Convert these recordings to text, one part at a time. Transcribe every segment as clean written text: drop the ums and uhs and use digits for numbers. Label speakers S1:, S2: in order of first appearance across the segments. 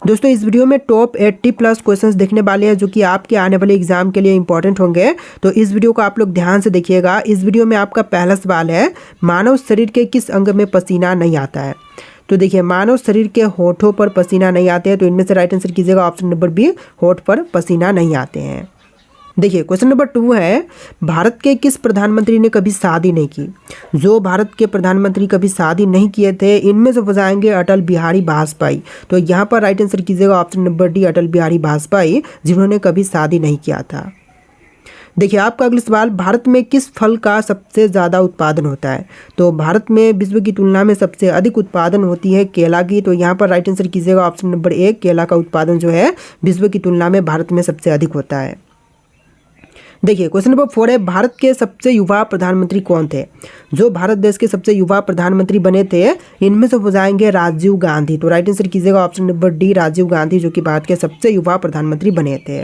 S1: दोस्तों इस वीडियो में टॉप 80 प्लस क्वेश्चंस देखने वाले हैं जो कि आपके आने वाले एग्जाम के लिए इंपॉर्टेंट होंगे। तो इस वीडियो को आप लोग ध्यान से देखिएगा। इस वीडियो में आपका पहला सवाल है, मानव शरीर के किस अंग में पसीना नहीं आता है। तो देखिए, मानव शरीर के होठों पर पसीना नहीं आते हैं, तो इनमें से राइट आंसर कीजिएगा ऑप्शन नंबर बी, होठ पर पसीना नहीं आते हैं। देखिए क्वेश्चन नंबर 2 है, भारत के किस प्रधानमंत्री ने कभी शादी नहीं की। जो भारत के प्रधानमंत्री कभी शादी नहीं किए थे, इनमें से हो जाएंगे अटल बिहारी वाजपेयी। तो यहाँ पर राइट आंसर कीजिएगा option number D, Atal Bihari Vajpayee, जिन्होंने कभी शादी नहीं किया था। देखिए आपका अगला सवाल, भारत में किस फल का सबसे ज़्यादा उत्पादन होता है। तो भारत में विश्व की तुलना में सबसे अधिक उत्पादन होती है केला की। तो यहाँ पर राइट आंसर कीजिएगा ऑप्शन नंबर ए, केला का उत्पादन जो है विश्व की तुलना में भारत में सबसे अधिक होता है। देखिए क्वेश्चन नंबर 4 है, भारत के सबसे युवा प्रधानमंत्री कौन थे। जो भारत देश के सबसे युवा प्रधानमंत्री बने थे, इनमें से हो जाएंगे राजीव गांधी। तो राइट आंसर कीजिएगा option number D, Rajiv Gandhi, जो कि भारत के सबसे युवा प्रधानमंत्री बने थे।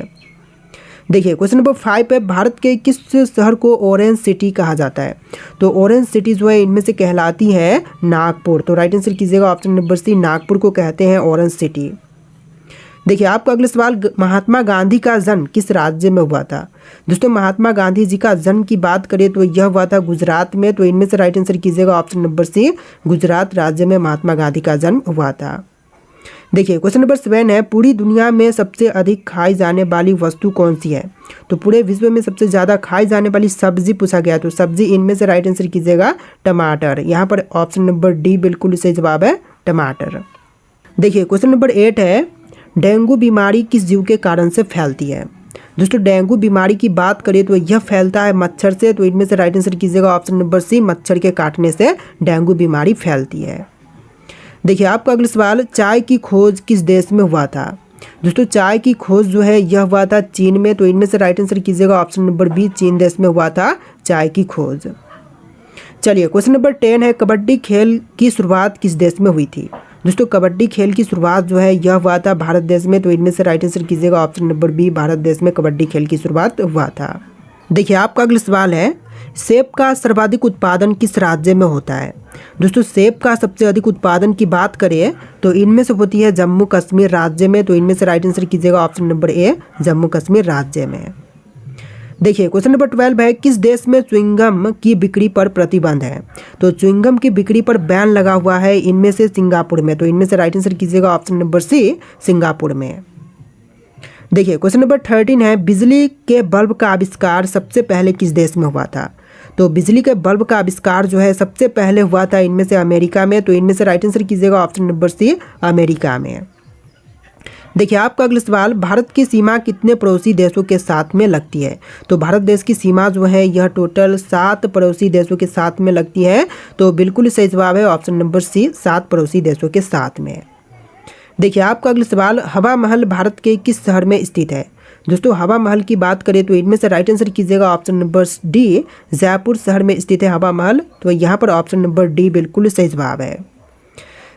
S1: देखिए क्वेश्चन नंबर 5 है, भारत के किस शहर को ऑरेंज सिटी कहा जाता है। तो ऑरेंज सिटी जो है इनमें से कहलाती है नागपुर। तो राइट आंसर कीजिएगा ऑप्शन नंबर सी, नागपुर को कहते हैं ऑरेंज सिटी। देखिए आपका अगला सवाल, महात्मा गांधी का जन्म किस राज्य में हुआ था। दोस्तों महात्मा गांधी जी का जन्म की बात करें तो यह हुआ था गुजरात में। तो इनमें से राइट आंसर कीजिएगा ऑप्शन नंबर सी, गुजरात राज्य में महात्मा गांधी का जन्म हुआ था। देखिए क्वेश्चन नंबर 7 है, पूरी दुनिया में सबसे अधिक खाई जाने वाली वस्तु कौन सी है। तो पूरे विश्व में सबसे ज़्यादा खाई जाने वाली सब्जी पूछा गया। तो सब्जी, इनमें से राइट आंसर कीजिएगा टमाटर। यहाँ पर ऑप्शन नंबर डी बिल्कुल सही जवाब है, टमाटर। देखिए क्वेश्चन नंबर 8 है, डेंगू बीमारी किस जीव के कारण से फैलती है। दोस्तों डेंगू बीमारी की बात करें तो यह फैलता है मच्छर से। तो इनमें से राइट आंसर कीजिएगा ऑप्शन नंबर सी, मच्छर के काटने से डेंगू बीमारी फैलती है। देखिए आपका अगला सवाल, चाय की खोज किस देश में हुआ था। दोस्तों चाय की खोज जो है यह हुआ था चीन में। तो इनमें से राइट आंसर कीजिएगा ऑप्शन नंबर बी, चीन देश में हुआ था चाय की खोज। चलिए क्वेश्चन नंबर 10 है, कबड्डी खेल की शुरुआत किस देश में हुई थी। दोस्तों कबड्डी खेल की शुरुआत जो है यह हुआ था भारत देश में। तो इनमें से राइट आंसर कीजिएगा ऑप्शन नंबर बी, भारत देश में कबड्डी खेल की शुरुआत हुआ था। देखिए आपका अगला सवाल है, सेब का सर्वाधिक उत्पादन किस राज्य में होता है। दोस्तों सेब का सबसे अधिक उत्पादन की बात करें तो इनमें से होती है जम्मू कश्मीर राज्य में। तो इनमें से राइट आंसर कीजिएगा ऑप्शन नंबर ए, जम्मू कश्मीर राज्य में। देखिए क्वेश्चन नंबर 12 है, किस देश में च्युइंगम की बिक्री पर प्रतिबंध है। तो च्युइंगम की बिक्री पर बैन लगा हुआ है, इनमें से सिंगापुर में। तो इनमें से राइट आंसर कीजिएगा ऑप्शन नंबर सी, सिंगापुर में। देखिए क्वेश्चन नंबर 13 है, बिजली के बल्ब का आविष्कार सबसे पहले किस देश में हुआ था। तो बिजली के बल्ब का आविष्कार जो है सबसे पहले हुआ था इनमें से अमेरिका में। तो इनमें से राइट आंसर कीजिएगा ऑप्शन नंबर सी, अमेरिका में। देखिए आपका अगला सवाल, भारत की सीमा कितने पड़ोसी देशों के साथ में लगती है। तो भारत देश की सीमा जो है यह टोटल 7 पड़ोसी देशों के साथ में लगती है। तो बिल्कुल सही जवाब है ऑप्शन नंबर सी, 7 पड़ोसी देशों के साथ में। देखिए आपका अगला सवाल, हवा महल भारत के किस शहर में स्थित है। दोस्तों हवा महल की बात करें तो इनमें से राइट आंसर कीजिएगा ऑप्शन नंबर डी, जयपुर शहर में स्थित है हवा महल। तो यहाँ पर ऑप्शन नंबर डी बिल्कुल सही जवाब है।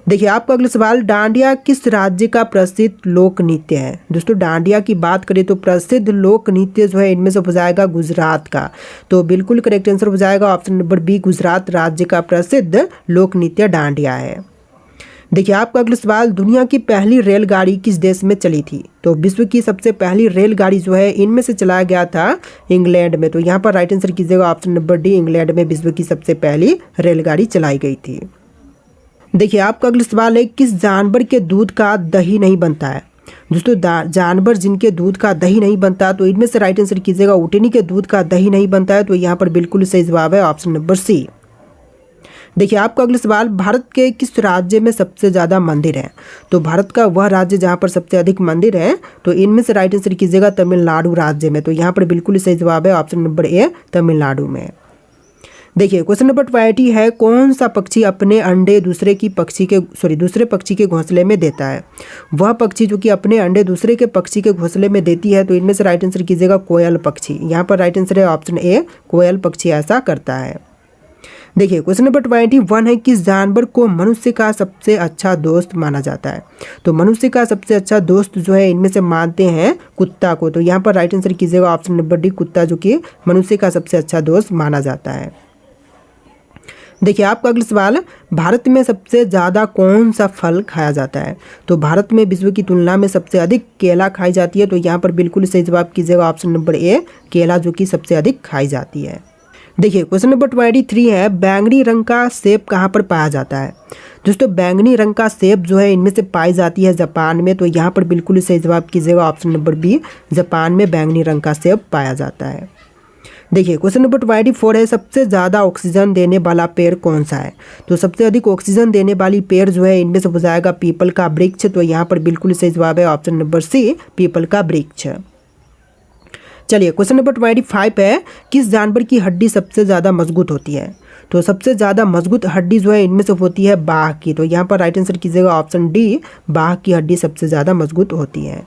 S1: देखिए आपका अगला सवाल, डांडिया किस राज्य का प्रसिद्ध लोक नृत्य है। दोस्तों डांडिया की बात करें तो प्रसिद्ध लोक नृत्य जो है इनमें से हो जाएगा गुजरात का। तो बिल्कुल करेक्ट आंसर हो जाएगा ऑप्शन नंबर बी, गुजरात राज्य का प्रसिद्ध लोक नृत्य डांडिया है। देखिए आपका अगला सवाल, दुनिया की पहली रेलगाड़ी किस देश में चली थी। तो विश्व की सबसे पहली रेलगाड़ी जो है इनमें से चलाया गया था इंग्लैंड में। तो यहाँ पर राइट आंसर कीजिएगा ऑप्शन नंबर डी, इंग्लैंड में विश्व की सबसे पहली रेलगाड़ी चलाई गई थी। देखिए आपका अगला सवाल है, किस जानवर के दूध का दही नहीं बनता है। दोस्तों जानवर जिनके दूध का दही नहीं बनता, तो इनमें से राइट आंसर कीजिएगा ऊँटनी के दूध का दही नहीं बनता है। तो यहाँ पर बिल्कुल सही जवाब है ऑप्शन नंबर सी। देखिए आपका अगला सवाल, भारत के किस राज्य में सबसे ज़्यादा मंदिर है। तो भारत का वह राज्य जहाँ पर सबसे अधिक मंदिर है, तो इनमें से राइट आंसर कीजिएगा तमिलनाडु राज्य में। तो यहाँ पर बिल्कुल सही जवाब है ऑप्शन नंबर ए, तमिलनाडु में। देखिए क्वेश्चन नंबर 20 है, कौन सा पक्षी अपने अंडे दूसरे पक्षी के घोंसले में देता है। वह पक्षी जो कि अपने अंडे दूसरे के पक्षी के घोंसले में देती है। तो इनमें से राइट आंसर कीजिएगा कोयल पक्षी। यहाँ पर राइट आंसर है ऑप्शन ए, कोयल पक्षी ऐसा करता है। देखिए क्वेश्चन नंबर 21 है, किस जानवर को मनुष्य का सबसे अच्छा दोस्त माना जाता है। तो मनुष्य का सबसे अच्छा दोस्त जो है इनमें से मानते हैं कुत्ता को। तो यहाँ पर राइट आंसर कीजिएगा ऑप्शन नंबर डी, कुत्ता जो कि मनुष्य का सबसे अच्छा दोस्त माना जाता है। देखिए आपका अगला सवाल, भारत में सबसे ज़्यादा कौन सा फल खाया जाता है? तो भारत में विश्व की तुलना में सबसे अधिक केला खाई जाती है। तो यहाँ पर बिल्कुल सही जवाब कीजिएगा ऑप्शन नंबर ए, केला जो कि सबसे अधिक खाई जाती है। देखिए क्वेश्चन नंबर 23 है, बैंगनी रंग का सेब कहाँ पर पाया जाता है? दोस्तों बैंगनी रंग का सेब जो है इनमें से पाई जाती है जापान में। तो यहाँ पर बिल्कुल सही जवाब कीजिएगा ऑप्शन नंबर बी, जापान में बैंगनी रंग का सेब पाया जाता है। देखिए क्वेश्चन नंबर 24 है, सबसे ज़्यादा ऑक्सीजन देने वाला पेड़ कौन सा है? तो सबसे अधिक ऑक्सीजन देने वाली पेड़ जो है इनमें से हो जाएगा पीपल का वृक्ष। तो यहाँ पर बिल्कुल सही जवाब है ऑप्शन नंबर सी, पीपल का वृक्ष। चलिए क्वेश्चन नंबर 25 है, किस जानवर की हड्डी सबसे ज़्यादा मजबूत होती है? तो सबसे ज़्यादा मजबूत हड्डी जो है इनमें से होती है बाघ की। तो यहाँ पर राइट आंसर कीजिएगा ऑप्शन डी, बाघ की हड्डी सबसे ज़्यादा मजबूत होती है।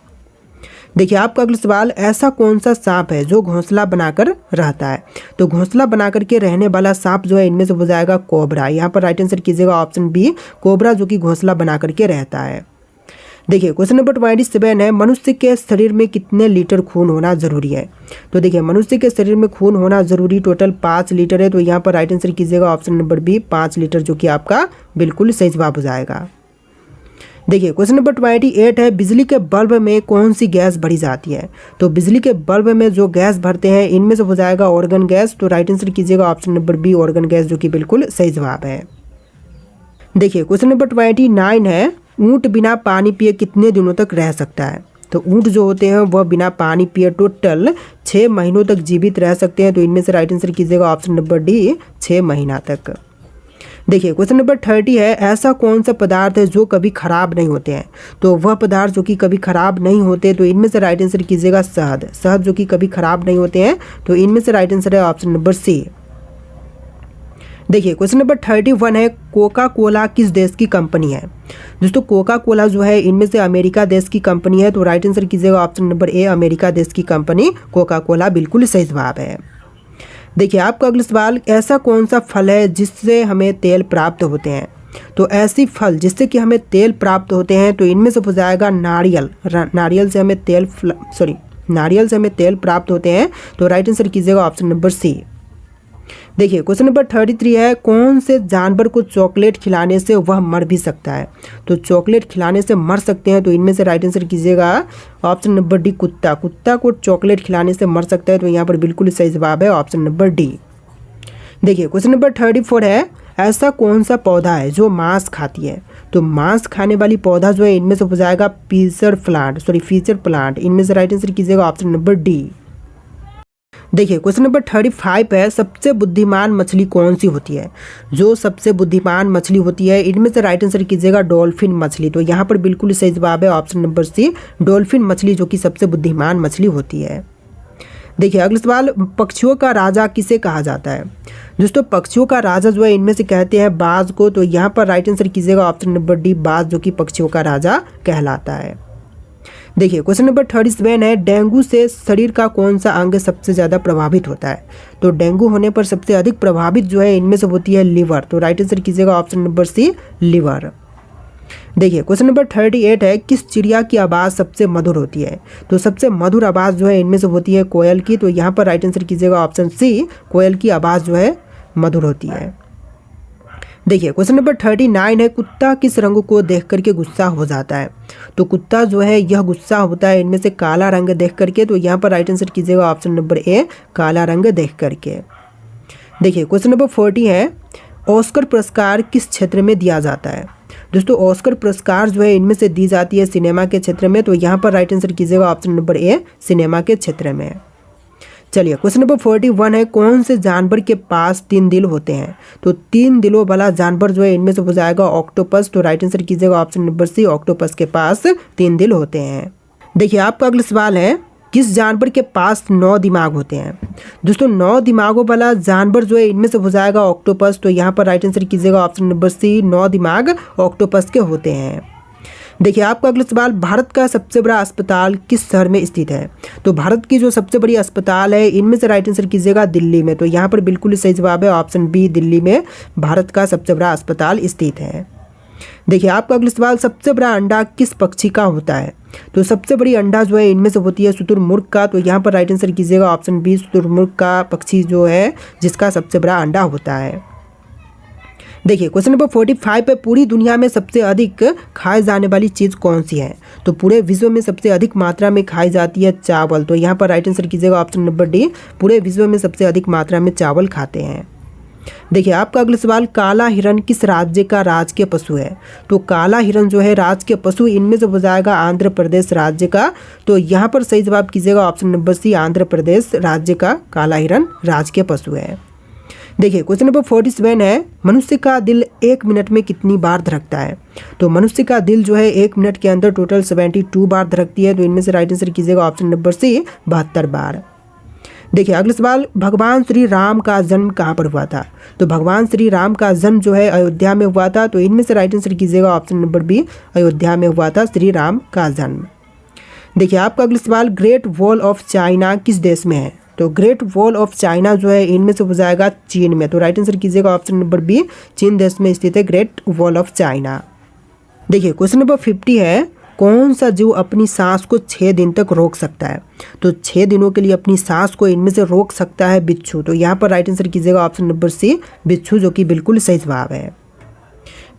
S1: देखिए आपका अगला सवाल, ऐसा कौन सा सांप है जो घोंसला बनाकर रहता है? तो घोंसला बनाकर के रहने वाला सांप जो है इनमें से हो जाएगा कोबरा। यहाँ पर राइट आंसर कीजिएगा ऑप्शन बी, कोबरा जो कि घोंसला बनाकर के रहता है। देखिए क्वेश्चन नंबर 27 है, मनुष्य के शरीर में कितने लीटर खून होना जरूरी है? तो देखिए मनुष्य के शरीर में खून होना जरूरी टोटल 5 लीटर है। तो यहाँ पर राइट आंसर कीजिएगा ऑप्शन नंबर बी, 5 लीटर जो कि आपका बिल्कुल सही जवाब हो जाएगा। देखिए क्वेश्चन नंबर 28 है, बिजली के बल्ब में कौन सी गैस भरी जाती है? तो बिजली के बल्ब में जो गैस भरते हैं इनमें से हो जाएगा ऑर्गन गैस। तो राइट आंसर कीजिएगा option number B, argon gas जो कि बिल्कुल सही जवाब है। देखिए क्वेश्चन नंबर 29 है, ऊँट बिना पानी पिए कितने दिनों तक रह सकता है? तो ऊँट जो होते हैं वह बिना पानी पिए टोटल 6 महीनों तक जीवित रह सकते हैं। तो इनमें से राइट आंसर कीजिएगा ऑप्शन नंबर डी, 6 महीना तक। देखिए क्वेश्चन नंबर 30 है, ऐसा कौन सा पदार्थ है जो कभी खराब नहीं होते हैं? तो वह पदार्थ जो कि कभी खराब नहीं होते, तो इनमें से राइट आंसर कीजिएगा शहद। शहद जो कि कभी खराब नहीं होते हैं। तो इनमें से राइट आंसर है ऑप्शन नंबर सी। देखिए क्वेश्चन नंबर 31 है, कोका कोला किस देश की कंपनी है? दोस्तों कोका कोला जो है इनमें से अमेरिका देश की कंपनी है। तो राइट आंसर कीजिएगा ऑप्शन नंबर ए, अमेरिका देश की कंपनी कोका कोला बिल्कुल सही जवाब है। देखिए आपका अगला सवाल, ऐसा कौन सा फल है जिससे हमें तेल प्राप्त होते हैं? तो ऐसी फल जिससे कि हमें तेल प्राप्त होते हैं, तो इनमें से हो जाएगा नारियल। नारियल से हमें तेल प्राप्त होते हैं। तो राइट आंसर कीजिएगा ऑप्शन नंबर सी। देखिए क्वेश्चन नंबर 33 है, कौन से जानवर को चॉकलेट खिलाने से वह मर भी सकता है? तो चॉकलेट खिलाने से मर सकते हैं। तो इनमें से राइट आंसर कीजिएगा ऑप्शन नंबर डी, कुत्ता। कुत्ता को चॉकलेट खिलाने से मर सकता है। तो यहाँ पर बिल्कुल सही जवाब है ऑप्शन नंबर डी। देखिए क्वेश्चन नंबर 34 है, ऐसा कौन सा पौधा है जो मांस खाती है? तो मांस खाने वाली पौधा जो है इनमें से हो जाएगा फीचर प्लांट। इनमें से राइट आंसर कीजिएगा ऑप्शन नंबर डी। देखिए क्वेश्चन नंबर 35 है, सबसे बुद्धिमान मछली कौन सी होती है? जो सबसे बुद्धिमान मछली होती है इनमें से राइट आंसर कीजिएगा डॉल्फिन मछली। तो यहाँ पर बिल्कुल सही जवाब है ऑप्शन नंबर सी, डॉल्फिन मछली जो कि सबसे बुद्धिमान मछली होती है। देखिए अगला सवाल, पक्षियों का राजा किसे कहा जाता है? दोस्तों पक्षियों का राजा जो है इनमें से कहते हैं बाज को। तो यहाँ पर राइट आंसर कीजिएगा ऑप्शन नंबर डी, बाज जो कि पक्षियों का राजा कहलाता है। देखिए क्वेश्चन नंबर 37 है, डेंगू से शरीर का कौन सा अंग सबसे ज़्यादा प्रभावित होता है? तो डेंगू होने पर सबसे अधिक प्रभावित जो है इनमें से होती है लिवर। तो राइट आंसर कीजिएगा ऑप्शन नंबर सी, लिवर। देखिए क्वेश्चन नंबर 38 है, किस चिड़िया की आवाज़ सबसे मधुर होती है? तो सबसे मधुर आवाज़ जो है इनमें से होती है कोयल की। तो यहाँ पर राइट आंसर कीजिएगा ऑप्शन सी, कोयल की आवाज़ जो है मधुर होती है। देखिए क्वेश्चन नंबर 39 है, कुत्ता किस रंग को देख करके गुस्सा हो जाता है? तो कुत्ता जो है यह गुस्सा होता है इनमें से काला रंग देख करके। तो यहाँ पर राइट आंसर कीजिएगा ऑप्शन नंबर ए, काला रंग देख करके। देखिए क्वेश्चन नंबर 40 है, ऑस्कर पुरस्कार किस क्षेत्र में दिया जाता है? दोस्तों ऑस्कर पुरस्कार जो है इनमें से दी जाती है सिनेमा के क्षेत्र में। तो यहाँ पर राइट आंसर कीजिएगा ऑप्शन नंबर ए, सिनेमा के क्षेत्र में। चलिए क्वेश्चन नंबर 41 है, कौन से जानवर के पास 3 दिल होते हैं? तो 3 दिलों वाला जानवर जो है इनमें से हो जाएगा ऑक्टोपस। तो राइट आंसर कीजिएगा ऑप्शन नंबर सी, ऑक्टोपस के पास 3 दिल होते हैं। देखिए आपका अगला सवाल है, किस जानवर के पास 9 दिमाग होते हैं? दोस्तों 9 दिमागों वाला जानवर जो है इनमें से हो जाएगा ऑक्टोपस। तो यहाँ पर राइट आंसर कीजिएगा ऑप्शन नंबर सी, 9 दिमाग ऑक्टोपस के होते हैं। देखिए आपका अगला सवाल, भारत का सबसे बड़ा अस्पताल किस शहर में स्थित है? तो भारत की जो सबसे बड़ी अस्पताल है इनमें से राइट आंसर कीजिएगा दिल्ली में। तो यहाँ पर बिल्कुल सही जवाब है ऑप्शन बी, दिल्ली में भारत का सबसे बड़ा अस्पताल स्थित है। देखिए आपका अगला सवाल, सबसे बड़ा अंडा किस पक्षी का होता है? तो सबसे बड़ी अंडा जो है इनमें से होती है शुतुरमुर्ग का। तो यहाँ पर राइट आंसर कीजिएगा ऑप्शन बी, शुतुरमुर्ग का पक्षी जो है जिसका सबसे बड़ा अंडा होता है। देखिए क्वेश्चन नंबर 45 पे पूरी दुनिया में सबसे अधिक खाई जाने वाली चीज़ कौन सी है? तो पूरे विश्व में सबसे अधिक मात्रा में खाई जाती है चावल। तो यहाँ पर राइट आंसर कीजिएगा ऑप्शन नंबर डी, पूरे विश्व में सबसे अधिक मात्रा में चावल खाते हैं। देखिए आपका अगला सवाल, काला हिरण किस राज्य का राजकीय पशु है? तो काला हिरण जो है राजकीय पशु, इनमें से हो जाएगा आंध्र प्रदेश राज्य का। तो यहाँ पर सही जवाब कीजिएगा ऑप्शन नंबर सी, आंध्र प्रदेश राज्य का काला हिरण राजकीय पशु है। देखिए क्वेश्चन नंबर 47 है, मनुष्य का दिल 1 मिनट में कितनी बार धड़कता है? तो मनुष्य का दिल जो है 1 मिनट के अंदर टोटल 72 बार धड़कती है। तो इनमें से राइट आंसर कीजिएगा ऑप्शन नंबर सी, 72 बार। देखिए अगला सवाल, भगवान श्री राम का जन्म कहाँ पर हुआ था? तो भगवान श्री राम का जन्म जो है अयोध्या में हुआ था। तो इनमें से राइट आंसर कीजिएगा ऑप्शन नंबर बी, अयोध्या में हुआ था श्री राम का जन्म। देखिए आपका अगला सवाल, ग्रेट वॉल ऑफ चाइना किस देश में है? तो ग्रेट वॉल ऑफ चाइना जो है इनमें से हो जाएगा चीन में। तो राइट आंसर कीजिएगा ऑप्शन नंबर बी, चीन देश में स्थित है ग्रेट वॉल ऑफ चाइना। देखिए क्वेश्चन नंबर 50 है, कौन सा जीव अपनी सांस को 6 दिन तक रोक सकता है? तो 6 दिनों के लिए अपनी सांस को इनमें से रोक सकता है बिच्छू। तो यहाँ पर राइट आंसर कीजिएगा ऑप्शन नंबर सी, बिच्छू, जो कि बिल्कुल सही जवाब है।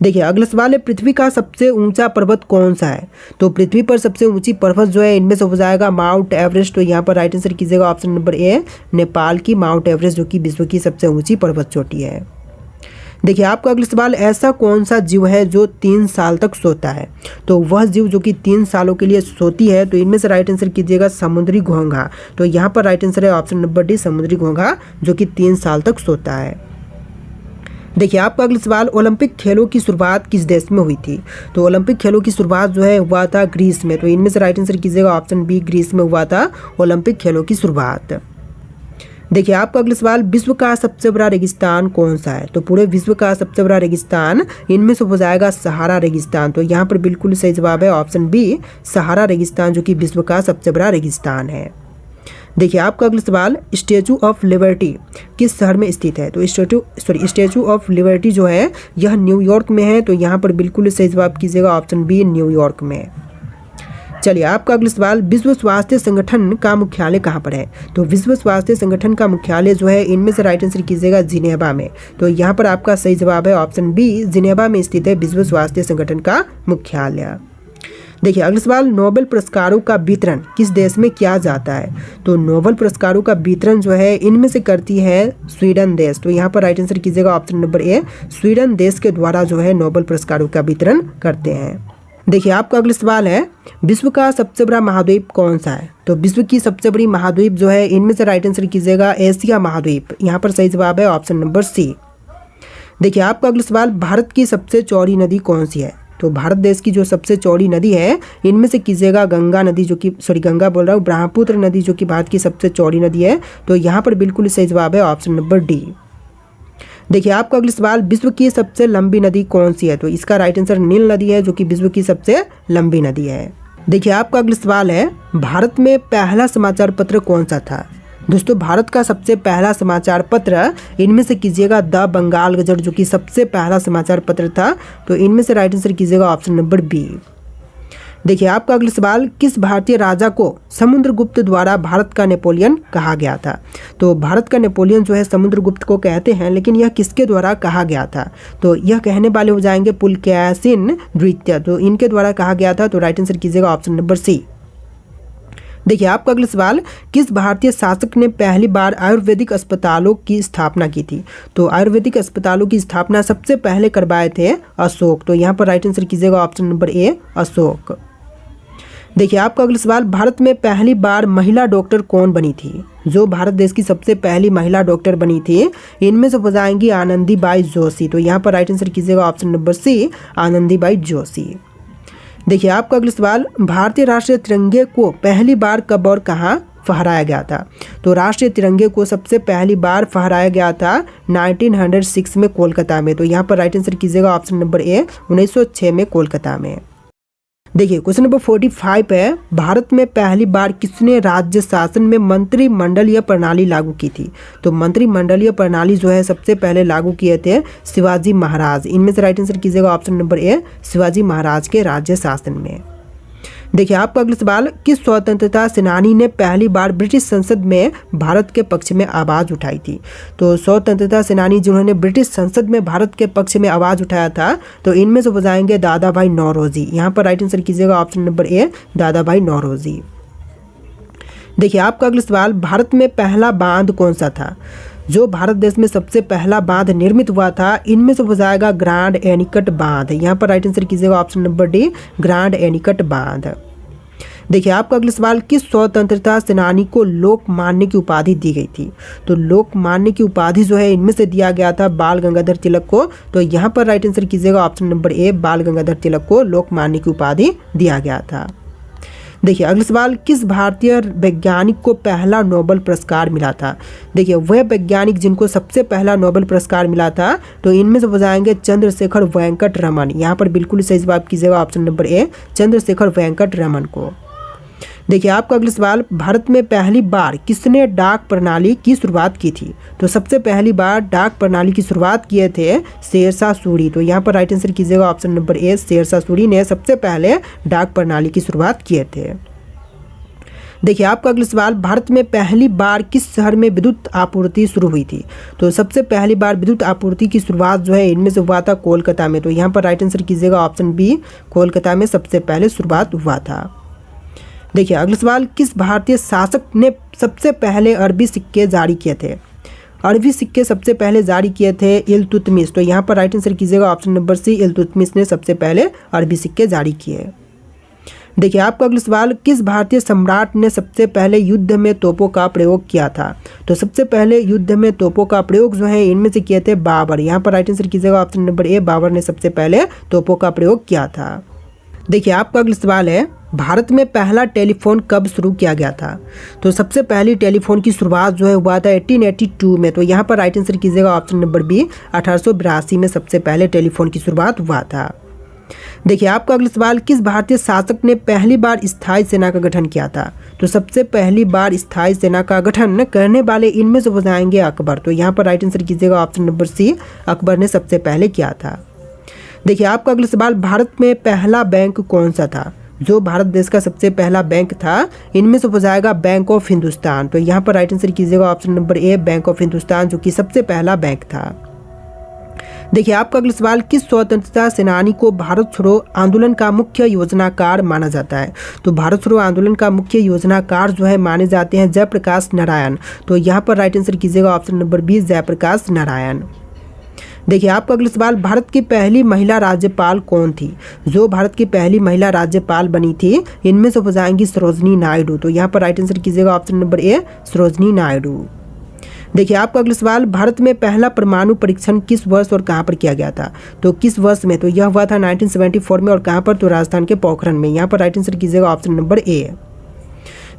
S1: देखिए अगला सवाल है, पृथ्वी का सबसे ऊंचा पर्वत कौन सा है? तो पृथ्वी पर सबसे ऊंची पर्वत जो है इनमें से हो जाएगा माउंट एवरेस्ट। तो यहाँ पर राइट आंसर कीजिएगा ऑप्शन नंबर ए, नेपाल की माउंट एवरेस्ट, जो कि विश्व की सबसे ऊंची पर्वत चोटी है। देखिए आपका अगला सवाल, ऐसा कौन सा जीव है जो 3 साल तक सोता है? तो वह जीव जो कि 3 सालों के लिए सोती है। तो इनमें से राइट आंसर कीजिएगा समुद्री घोंघा। तो यहाँ पर राइट आंसर है ऑप्शन नंबर डी, समुद्री घोंघा, जो कि 3 साल तक सोता है। देखिए आपका अगला सवाल, ओलंपिक खेलों की शुरुआत किस देश में हुई थी? तो ओलंपिक खेलों की शुरुआत जो है हुआ था ग्रीस में। तो इनमें से राइट आंसर कीजिएगा ऑप्शन बी, ग्रीस में हुआ था ओलंपिक खेलों की शुरुआत। देखिए आपका अगला सवाल, विश्व का सबसे बड़ा रेगिस्तान कौन सा है? तो पूरे विश्व का सबसे बड़ा रेगिस्तान इनमें से हो जाएगा सहारा रेगिस्तान। तो यहाँ पर बिल्कुल सही जवाब है ऑप्शन बी, सहारा रेगिस्तान, जो कि विश्व का सबसे बड़ा रेगिस्तान है। देखिए आपका अगला सवाल, स्टैचू ऑफ लिबर्टी किस शहर में स्थित है? तो स्टैचू ऑफ लिबर्टी जो है यह न्यूयॉर्क में है। तो यहाँ पर बिल्कुल सही जवाब कीजिएगा ऑप्शन बी, न्यूयॉर्क में। चलिए आपका अगला सवाल, विश्व स्वास्थ्य संगठन का मुख्यालय कहाँ पर है? तो विश्व स्वास्थ्य संगठन का मुख्यालय जो है इनमें से राइट आंसर कीजिएगा जिनेवा में। तो यहाँ पर आपका सही जवाब है ऑप्शन बी, जिनेवा में स्थित है विश्व स्वास्थ्य संगठन का मुख्यालय। देखिए अगला सवाल, नोबेल पुरस्कारों का वितरण किस देश में किया जाता है? तो नोबेल पुरस्कारों का वितरण जो है इनमें से करती है स्वीडन देश। तो यहाँ पर राइट आंसर कीजिएगा ऑप्शन नंबर ए, स्वीडन देश के द्वारा जो है नोबेल पुरस्कारों का वितरण करते हैं। देखिए आपका अगला सवाल है, विश्व का सबसे बड़ा महाद्वीप कौन सा है? तो विश्व की सबसे बड़ी महाद्वीप जो है इनमें से राइट आंसर कीजिएगा एशिया महाद्वीप। यहाँ पर सही जवाब है ऑप्शन नंबर सी। देखिए आपका अगला सवाल, भारत की सबसे चौड़ी नदी कौन सी है? तो भारत देश की जो सबसे चौड़ी नदी है इनमें से कीजिएगा गंगा नदी, जो कि गंगा बोल रहा हूँ, ब्रह्मपुत्र नदी, जो कि भारत की सबसे चौड़ी नदी है। तो यहाँ पर बिल्कुल सही जवाब है ऑप्शन नंबर डी। देखिए आपका अगला सवाल, विश्व की सबसे लंबी नदी कौन सी है? तो इसका राइट आंसर नील नदी है, जो कि विश्व की सबसे लंबी नदी है। देखिए आपका अगला सवाल है, भारत में पहला समाचार पत्र कौन सा था? दोस्तों भारत का सबसे पहला समाचार पत्र इनमें से कीजिएगा द बंगाल गजट, जो कि सबसे पहला समाचार पत्र था। तो इनमें से राइट आंसर कीजिएगा ऑप्शन नंबर बी। देखिए आपका अगला सवाल, किस भारतीय राजा को समुद्रगुप्त द्वारा भारत का नेपोलियन कहा गया था? तो भारत का नेपोलियन जो है समुद्रगुप्त को कहते हैं, लेकिन यह किसके द्वारा कहा गया था? तो यह कहने वाले हो जाएंगे पुलकेशिन द्वितीय। तो इनके द्वारा कहा गया था। तो राइट आंसर कीजिएगा ऑप्शन नंबर सी। देखिए आपका अगला सवाल, किस भारतीय शासक ने पहली बार आयुर्वेदिक अस्पतालों की स्थापना की थी? तो आयुर्वेदिक अस्पतालों की स्थापना सबसे पहले करवाए थे अशोक। तो यहाँ पर राइट आंसर कीजिएगा ऑप्शन नंबर ए, अशोक। देखिए आपका अगला सवाल, भारत में पहली बार महिला डॉक्टर कौन बनी थी? जो भारत देश की सबसे पहली महिला डॉक्टर बनी थी इनमें से हो जाएंगी आनंदीबाई जोशी। तो यहाँ पर राइट आंसर कीजिएगा option number C, Anandibai Joshi. देखिए आपका अगला सवाल, भारतीय राष्ट्रीय तिरंगे को पहली बार कब और कहाँ फहराया गया था? तो राष्ट्रीय तिरंगे को सबसे पहली बार फहराया गया था 1906 में कोलकाता में। तो यहाँ पर राइट आंसर कीजिएगा ऑप्शन नंबर ए, 1906 में कोलकाता में। देखिए क्वेश्चन नंबर 45 है, भारत में पहली बार किसने राज्य शासन में मंत्रिमंडलीय प्रणाली लागू की थी? तो मंत्रिमंडलीय प्रणाली जो है सबसे पहले लागू किए थे शिवाजी महाराज। इनमें से राइट आंसर कीजिएगा ऑप्शन नंबर ए, शिवाजी महाराज के राज्य शासन में। देखिए आपका अगला सवाल, किस स्वतंत्रता सेनानी ने पहली बार ब्रिटिश संसद में भारत के पक्ष में आवाज़ उठाई थी? तो स्वतंत्रता सेनानी जिन्होंने ब्रिटिश संसद में भारत के पक्ष में आवाज़ उठाया था, तो इनमें से हो जाएंगे दादा भाई नौरोजी। यहाँ पर राइट आंसर कीजिएगा ऑप्शन नंबर ए, दादा भाई नौरोजी। देखिए आपका अगला सवाल, भारत में पहला बांध कौन सा था? जो भारत देश में सबसे पहला बांध निर्मित हुआ था, इनमें से हो जाएगा ग्रांड एनीकट बांध। यहाँ पर राइट आंसर कीजिएगा option number D, grand anicut बांध। देखिए आपका अगला सवाल, किस स्वतंत्रता सेनानी को लोकमान्य की उपाधि दी गई थी? तो लोकमान्य की उपाधि जो है इनमें से दिया गया था बाल गंगाधर तिलक को। तो यहाँ पर राइट आंसर कीजिएगा ऑप्शन नंबर ए, बाल गंगाधर तिलक को लोकमान्य की उपाधि दिया गया था। देखिए अगला सवाल, किस भारतीय वैज्ञानिक को पहला नोबेल पुरस्कार मिला था? देखिए वह वैज्ञानिक जिनको सबसे पहला नोबेल पुरस्कार मिला था, तो इनमें से हो जाएंगे चंद्रशेखर वेंकट रमन। यहाँ पर बिल्कुल सही जवाब कीजिएगा option number A, Chandrasekhara Venkata Raman को। देखिए आपका अगला सवाल, भारत में पहली बार किसने डाक प्रणाली की शुरुआत की थी? तो सबसे पहली बार डाक प्रणाली की शुरुआत किए थे शेरशाह सूरी। तो यहाँ पर राइट आंसर कीजिएगा option number A, Sher Shah Suri ने सबसे पहले डाक प्रणाली की शुरुआत किए थे। देखिए आपका अगला सवाल, भारत में पहली बार किस शहर में विद्युत आपूर्ति शुरू हुई थी? तो सबसे पहली बार विद्युत आपूर्ति की शुरुआत जो है इनमें से हुआ था कोलकाता में। तो यहाँ पर राइट आंसर कीजिएगा ऑप्शन बी, कोलकाता में सबसे पहले शुरुआत हुआ था। देखिए अगला सवाल, किस भारतीय शासक ने सबसे पहले अरबी सिक्के जारी किए थे? अरबी सिक्के सबसे पहले जारी किए थे इल्तुतमिश। तो यहाँ पर राइट आंसर कीजिएगा ऑप्शन नंबर सी, इल्तुतमिश ने सबसे पहले अरबी सिक्के जारी किए। देखिए आपका अगला सवाल, किस भारतीय सम्राट ने सबसे पहले युद्ध में तोपों का प्रयोग किया था? तो सबसे पहले युद्ध में तोपों का प्रयोग जो है इनमें से किए थे बाबर। यहाँ पर राइट आंसर कीजिएगा ऑप्शन नंबर ए, बाबर ने सबसे पहले तोपों का प्रयोग किया था। देखिए आपका अगला सवाल है, भारत में पहला टेलीफोन कब शुरू किया गया था? तो सबसे पहली टेलीफोन की शुरुआत जो है हुआ था 1882 में। तो यहाँ पर राइट आंसर कीजिएगा ऑप्शन नंबर बी, 1882 में सबसे पहले टेलीफोन की शुरुआत हुआ था। देखिए आपका अगला सवाल, किस भारतीय शासक ने पहली बार स्थायी सेना का गठन किया था? तो सबसे पहली बार स्थायी सेना का गठन करने वाले इनमें से हो जाएंगे अकबर। तो यहाँ पर राइट आंसर कीजिएगा ऑप्शन नंबर सी, अकबर ने सबसे पहले किया था। देखिए आपका अगला सवाल, भारत में पहला बैंक कौन सा था? जो भारत देश का सबसे पहला बैंक था इनमें से हो जाएगा बैंक ऑफ हिंदुस्तान। तो यहाँ पर राइट आंसर कीजिएगा option number A, bank of Hindustan, जो कि सबसे पहला बैंक था। देखिए आपका अगला सवाल, किस स्वतंत्रता सेनानी को भारत छोड़ो आंदोलन का मुख्य योजनाकार माना जाता है? तो भारत छोड़ो आंदोलन का मुख्य योजनाकार जो है माने जाते हैं जयप्रकाश नारायण। तो यहाँ पर राइट आंसर कीजिएगा option number B, Jayaprakash Narayan. देखिए आपका अगला सवाल, भारत की पहली महिला राज्यपाल कौन थी? जो भारत की पहली महिला राज्यपाल बनी थी इनमें से हो जाएंगी सरोजनी नायडू। तो यहाँ पर राइट आंसर कीजिएगा ऑप्शन नंबर ए, सरोजनी नायडू। देखिए आपका अगला सवाल, भारत में पहला परमाणु परीक्षण किस वर्ष और कहाँ पर किया गया था? तो किस वर्ष में? तो यह हुआ था 1974 में। और कहाँ पर? तो राजस्थान के पोखरण में। यहाँ पर राइट आंसर कीजिएगा ऑप्शन नंबर ए।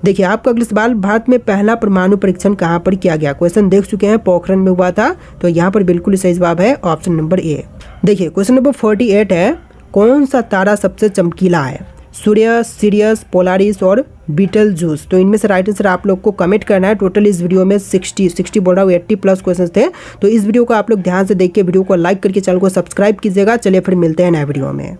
S1: देखिए आपका अगला सवाल, भारत में पहला परमाणु परीक्षण कहाँ पर किया गया? क्वेश्चन देख चुके हैं, पोखरण में हुआ था। तो यहाँ पर बिल्कुल सही जवाब है ऑप्शन नंबर ए। देखिए क्वेश्चन नंबर 48 है, कौन सा तारा सबसे चमकीला है? सूर्य, सिरियस, पोलारिस और बीटलजूस। तो इनमें से राइट आंसर आप लोग को कमेंट करना है। टोटल इस वीडियो में 60 बोल रहा हूँ, 80+ क्वेश्चन थे। तो इस वीडियो को आप लोग ध्यान से देख के वीडियो को लाइक करके चैनल को सब्सक्राइब कीजिएगा। चलिए फिर मिलते हैं नए वीडियो में।